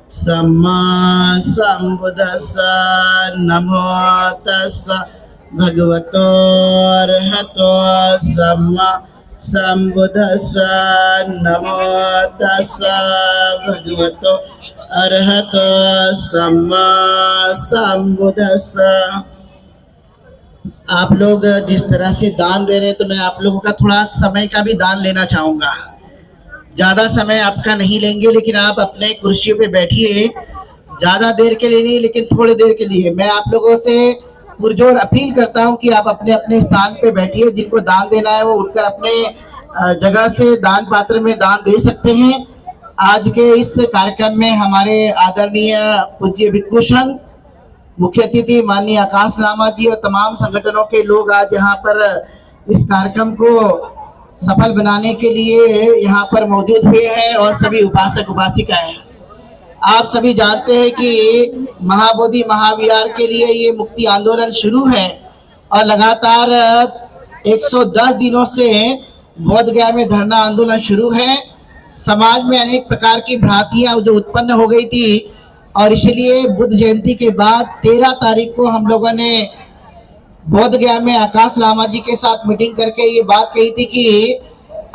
सम्मा संबुद्धस्स। नमो तस्स भगवतो अरहतो सम्मा संबुद्धस्स। नमो तस्स भगवतो अरहतो सम्मा संबुद्धस्स। आप लोग जिस तरह से दान दे रहे हैं, तो मैं आप लोगों का थोड़ा समय का भी दान लेना चाहूँगा। ज़्यादा समय आपका नहीं लेंगे, लेकिन आप अपने कुर्सियों पे बैठिए। ज़्यादा देर के लिए नहीं, लेकिन थोड़ी देर के लिए मैं आप लोगों से पुरजोर अपील करता हूँ कि आप अपने अपने स्थान पे बैठिए। जिनको दान देना है वो उठकर अपने जगह से दान पात्र में दान दे सकते हैं। आज के इस कार्यक्रम में हमारे आदरणीय पूज्य भिक्षु संघ, मुख्य अतिथि माननीय आकाश लामा जी और तमाम संगठनों के लोग आज यहाँ पर इस कार्यक्रम को सफल बनाने के लिए यहाँ पर मौजूद हुए हैं, और सभी उपासक उपासिकाएं। आप सभी जानते हैं कि महाबोधि महाविहार के लिए ये मुक्ति आंदोलन शुरू है, और लगातार 110 दिनों से बोध गया में धरना आंदोलन शुरू है। समाज में अनेक प्रकार की भ्रांतियां जो उत्पन्न हो गई थी, और इसलिए बुद्ध जयंती के बाद 13 तारीख को हम लोगों ने बोध गया में आकाश लामा जी के साथ मीटिंग करके ये बात कही थी कि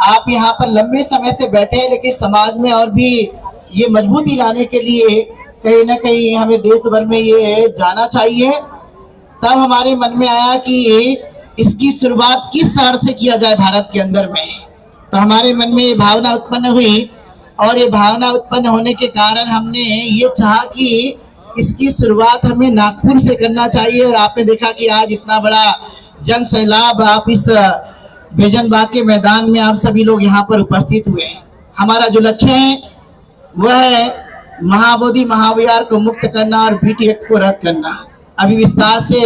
आप यहाँ पर लंबे समय से बैठे हैं, लेकिन समाज में और भी ये मजबूती लाने के लिए कहीं ना कहीं हमें देश भर में ये जाना चाहिए। तब हमारे मन में आया कि इसकी शुरुआत किस शहर से किया जाए भारत के अंदर में। तो हमारे मन में ये भावना उत्पन्न हुई, और ये भावना उत्पन्न होने के कारण हमने ये चाहा कि इसकी शुरुआत हमें नागपुर से करना चाहिए। और आपने देखा कि आज इतना बड़ा जन सैलाब आप इस बेजन बाग के मैदान में आप सभी लोग यहाँ पर उपस्थित हुए हैं। हमारा जो लक्ष्य है वह है महाबोधि महाविहार को मुक्त करना और बीटी एक्ट को रद्द करना। अभी विस्तार से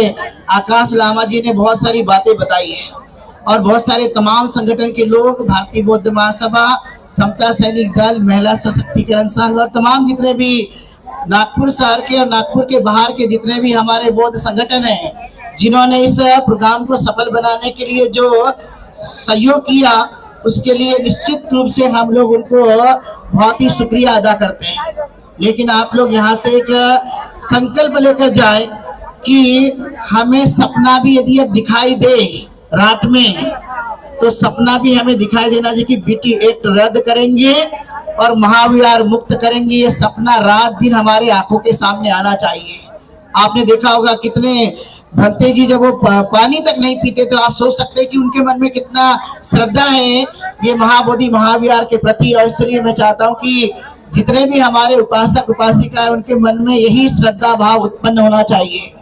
आकाश लामा जी ने बहुत सारी बातें बताई हैं, और बहुत सारे तमाम संगठन के लोग, भारतीय बौद्ध महासभा, समता सैनिक दल, महिला सशक्तिकरण संघ और तमाम जितने भी नागपुर शहर के और नागपुर के बाहर के जितने भी हमारे बौद्ध संगठन हैं, जिन्होंने इस प्रोग्राम को सफल बनाने के लिए जो सहयोग किया, उसके लिए निश्चित रूप से हम लोग उनको बहुत ही शुक्रिया अदा करते हैं। लेकिन आप लोग यहाँ से एक संकल्प लेकर जाए कि हमें सपना भी यदि अब दिखाई दे रात में, तो सपना भी हमें दिखाई देना चाहिए कि बीटी एक्ट रद्द करेंगे और महाविहार मुक्त करेंगे। ये सपना रात दिन हमारे आंखों के सामने आना चाहिए। आपने देखा होगा कितने भंते जी जब वो पानी तक नहीं पीते, तो आप सोच सकते हैं कि उनके मन में कितना श्रद्धा है ये महाबोधि महाविहार के प्रति। और इसलिए मैं चाहता हूँ कि जितने भी हमारे उपासक उपासिका है, उनके मन में यही श्रद्धा भाव उत्पन्न होना चाहिए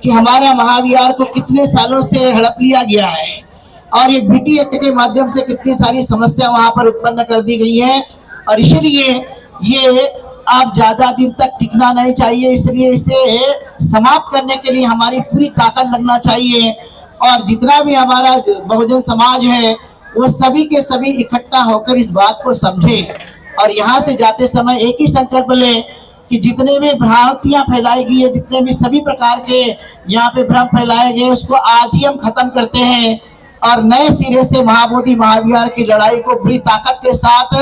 कि हमारा महाविहार को कितने सालों से हड़प लिया गया है, और ये बीटी एक्ट के माध्यम से कितनी सारी समस्या वहां पर उत्पन्न कर दी गई है। और इसलिए ये आप ज्यादा दिन तक टिकना नहीं चाहिए, इसलिए इसे समाप्त करने के लिए हमारी पूरी ताकत लगना चाहिए। और जितना भी हमारा बहुजन समाज है वो सभी के सभी इकट्ठा होकर इस बात को समझे, और यहाँ से जाते समय एक ही संकल्प ले कि जितने भी भ्रांतियां फैलाई गई है, जितने भी सभी प्रकार के यहाँ पे भ्रम फैलाए गए, उसको आज ही हम खत्म करते हैं, और नए सिरे से महाबोधि महाविहार की लड़ाई को बड़ी ताकत के साथ,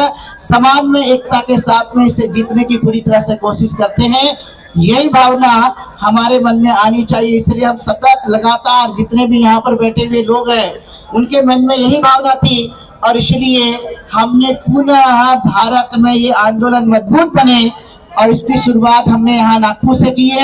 समाज में एकता के साथ में इसे जीतने की पूरी तरह से कोशिश करते हैं। यही भावना हमारे मन में आनी चाहिए। इसलिए हम सतत लगातार जितने भी यहाँ पर बैठे हुए लोग हैं, उनके मन में यही भावना थी, और इसलिए हमने पुनः भारत में ये आंदोलन मजबूत बने, और इसकी शुरुआत हमने यहाँ नागपुर से की है।